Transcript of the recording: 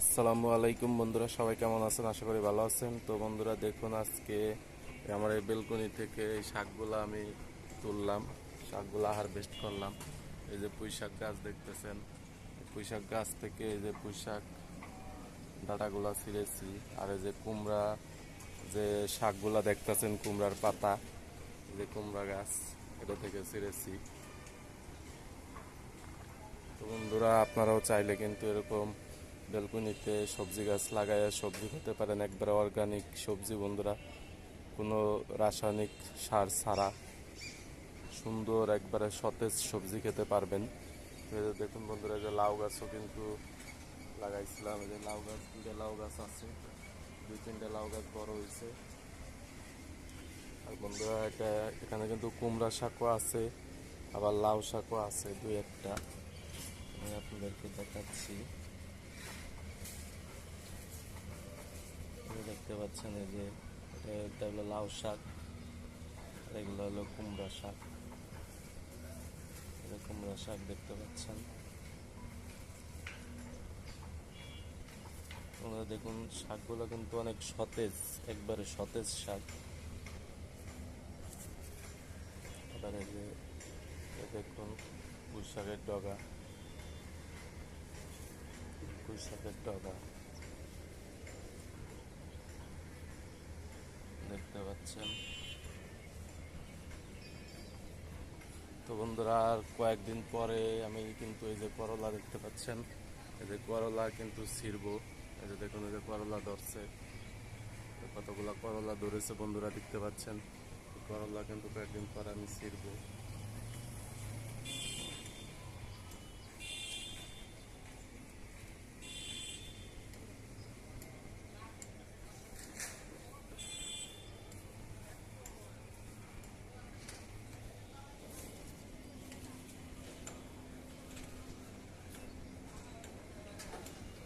আসসালামু আলাইকুম বন্ধুরা, সবাই কেমন আছেন? আশা করি ভালো আছেন। তো বন্ধুরা দেখুন, আজকে আমার এই বেলকনি থেকে এই শাকগুলো আমি তুললাম, শাকগুলো হারভেস্ট করলাম। এই যে পুঁই শাক গাছ দেখতেছেন, পুঁই শাক গাছ থেকে এই যে পুঁই শাক ডাঁটাগুলা ছিঁড়েছি। আর এই যে কুমড়া, যে শাকগুলা দেখতেছেন, কুমড়ার পাতা, এই যে কুমড়া গাছ, এটা থেকে ছিঁড়েছি। তো বন্ধুরা, আপনারাও চাইলে কিন্তু এরকম বেলকনিতে সবজি গাছ লাগাইয়া সবজি খেতে পারেন, একবারে অর্গানিক সবজি বন্ধুরা, কোনো রাসায়নিক সার ছাড়া সুন্দর একবারে সতেজ সবজি খেতে পারবেন। এই যে দেখুন বন্ধুরা, যে লাউ গাছও কিন্তু লাগাইছিলাম, এই যে লাউ গাছ, দুইটা লাউ গাছ আছে, দুই তিনটা লাউ গাছ বড় হয়েছে। আর বন্ধুরা, এখানে কিন্তু কুমড়া শাকও আছে, আবার লাউ শাকও আছে দুই একটা, আমি আপনাদেরকে দেখাচ্ছি। দেখতে পাচ্ছেন এই যে এটা হলো লাউ শাক, আর এগুলো হলো কুমড়া শাক। এটা কুমড়া শাক দেখতে পাচ্ছেন। তোমরা দেখুন, শাকগুলো কিন্তু অনেক সতেজ, একবারে সতেজ শাক। আবার এই যে দেখুন পুঁই শাকের ডগা, পুঁই শাকের ডগা দেখতে পাচ্ছেন। তো বন্ধুরা, আর কয়েকদিন পরে আমি কিন্তু এই যে করলা দেখতে পাচ্ছেন, এই যে করলা কিন্তু ছিঁড়বো। এই যে দেখুন, এই যে করলা ধরছে, কতগুলা করলা ধরেছে বন্ধুরা, দেখতে পাচ্ছেন। করলা কিন্তু কয়েকদিন পরে আমি ছিঁড়বো।